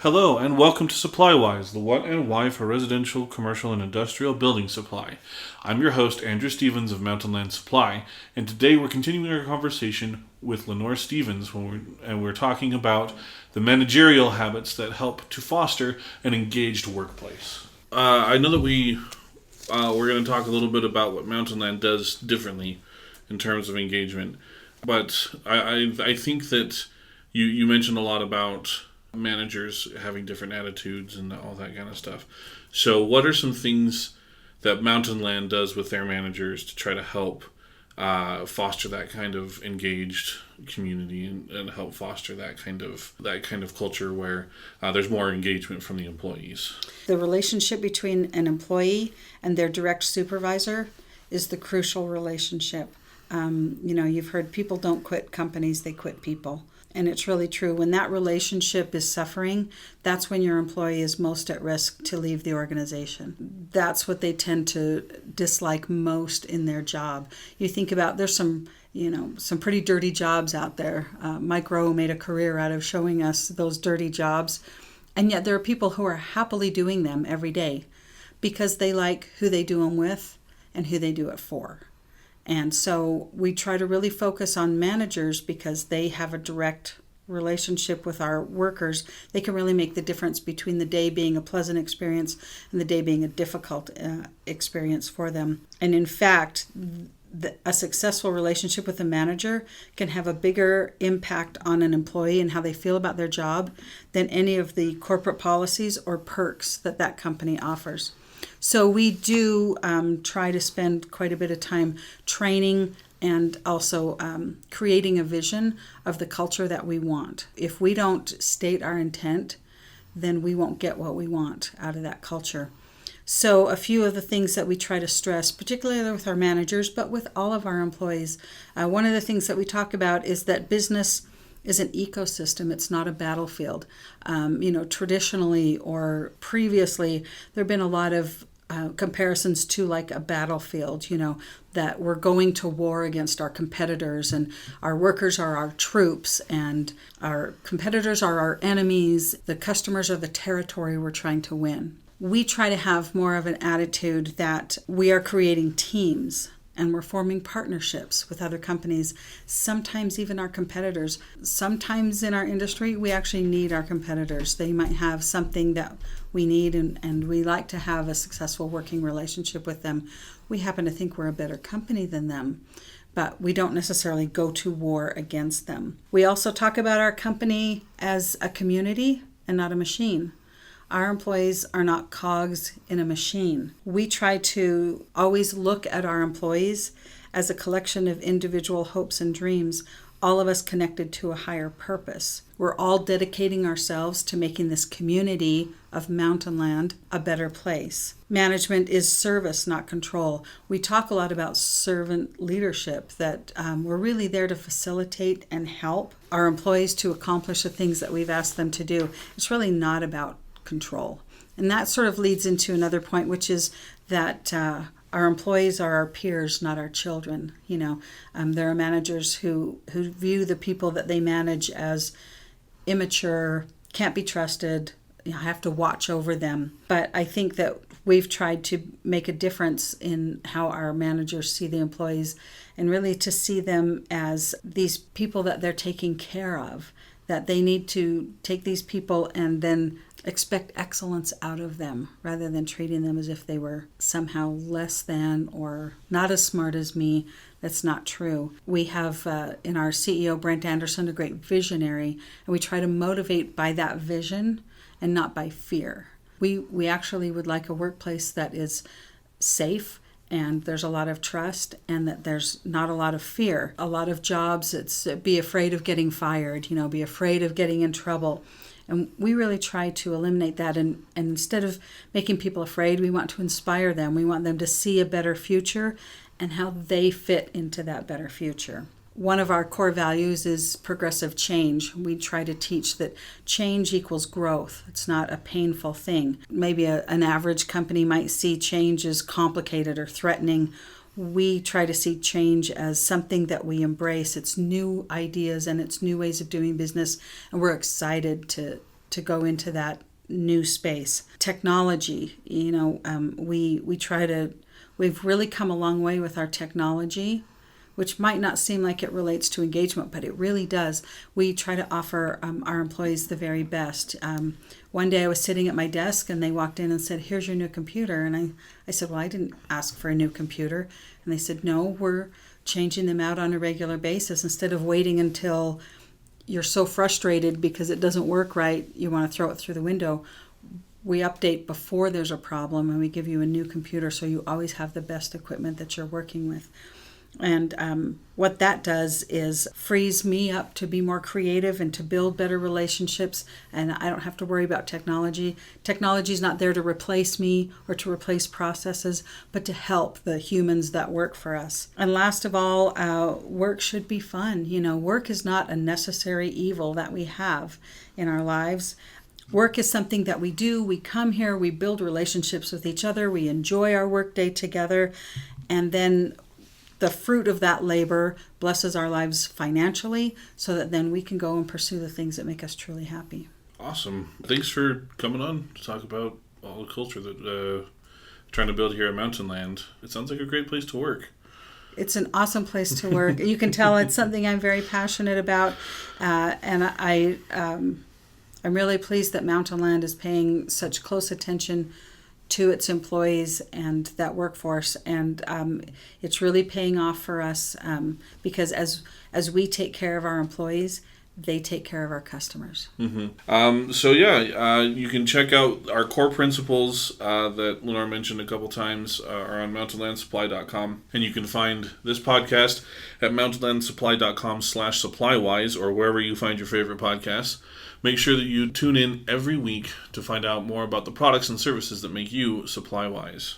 Hello and welcome to Supplywise, the what and why for residential, commercial, and industrial building supply. I'm your host, Andrew Stevens of Mountain Land Supply, and today we're continuing our conversation with Lenore Stevens we're talking about the managerial habits that help to foster an engaged workplace. I know that we're going to talk a little bit about what Mountain Land does differently in terms of engagement, but I think that you mentioned a lot about managers having different attitudes and all that kind of stuff. So what are some things that Mountain Land does with their managers to try to help foster that kind of engaged community and help foster that kind of culture where there's more engagement from the employees? The relationship between an employee and their direct supervisor is the crucial relationship. You've heard people don't quit companies, they quit people. And it's really true. When that relationship is suffering, that's when your employee is most at risk to leave the organization. That's what they tend to dislike most in their job. You think about, there's some pretty dirty jobs out there. Mike Rowe made a career out of showing us those dirty jobs. And yet there are people who are happily doing them every day because they like who they do them with and who they do it for. And so we try to really focus on managers because they have a direct relationship with our workers. They can really make the difference between the day being a pleasant experience and the day being a difficult experience for them. And in fact, a successful relationship with a manager can have a bigger impact on an employee and how they feel about their job than any of the corporate policies or perks that company offers. So we do try to spend quite a bit of time training and also creating a vision of the culture that we want. If we don't state our intent, then we won't get what we want out of that culture. So a few of the things that we try to stress, particularly with our managers, but with all of our employees, one of the things that we talk about is that business is an ecosystem. It's not a battlefield. Traditionally or previously, there have been a lot of comparisons to like a battlefield, that we're going to war against our competitors and our workers are our troops and our competitors are our enemies. The customers are the territory we're trying to win. We try to have more of an attitude that we are creating teams and we're forming partnerships with other companies, sometimes even our competitors. Sometimes in our industry, we actually need our competitors. They might have something that we need, and we like to have a successful working relationship with them. We happen to think we're a better company than them, but we don't necessarily go to war against them. We also talk about our company as a community and not a machine. Our employees are not cogs in a machine. We try to always look at our employees as a collection of individual hopes and dreams, all of us connected to a higher purpose. We're all dedicating ourselves to making this community of Mountain Land a better place. Management is service, not control. We talk a lot about servant leadership, that we're really there to facilitate and help our employees to accomplish the things that we've asked them to do. It's really not about control. And that sort of leads into another point, which is that our employees are our peers, not our children. There are managers who view the people that they manage as immature, can't be trusted, have to watch over them. But I think that we've tried to make a difference in how our managers see the employees and really to see them as these people that they're taking care of, that they need to take these people and then expect excellence out of them rather than treating them as if they were somehow less than or not as smart as me. That's not true. We have in our CEO, Brent Anderson, a great visionary, and we try to motivate by that vision and not by fear. We actually would like a workplace that is safe and there's a lot of trust and that there's not a lot of fear. A lot of jobs, it's be afraid of getting fired, be afraid of getting in trouble. And we really try to eliminate that. And instead of making people afraid, we want to inspire them. We want them to see a better future and how they fit into that better future. One of our core values is progressive change. We try to teach that change equals growth. It's not a painful thing. Maybe an average company might see change as complicated or threatening. We try to see change as something that we embrace. It's new ideas and it's new ways of doing business, and we're excited to to go into that new space. Technology, we've really come a long way with our technology, which might not seem like it relates to engagement, but it really does. We try to offer our employees the very best. One day I was sitting at my desk and they walked in and said, "Here's your new computer." And I said, "Well, I didn't ask for a new computer." And they said, "No, we're changing them out on a regular basis. Instead of waiting until you're so frustrated because it doesn't work right, you want to throw it through the window. We update before there's a problem and we give you a new computer so you always have the best equipment that you're working with." And what that does is frees me up to be more creative and to build better relationships, and I don't have to worry about technology. Technology is not there to replace me or to replace processes, but to help the humans that work for us. And last of all, work should be fun. Work is not a necessary evil that we have in our lives. Work is something that we do. We come here, we build relationships with each other, we enjoy our workday together, and then the fruit of that labor blesses our lives financially so that then we can go and pursue the things that make us truly happy. Awesome. Thanks for coming on to talk about all the culture that trying to build here at Mountain Land. It sounds like a great place to work. It's an awesome place to work. You can tell it's something I'm very passionate about, and I'm really pleased that Mountain Land is paying such close attention to its employees and that workforce, and it's really paying off for us because as we take care of our employees, they take care of our customers. Mm-hmm. You can check out our core principles that Lenore mentioned a couple times are on mountainlandsupply.com, and you can find this podcast at mountainlandsupply.com/supplywise or wherever you find your favorite podcasts. Make sure that you tune in every week to find out more about the products and services that make you Supplywise.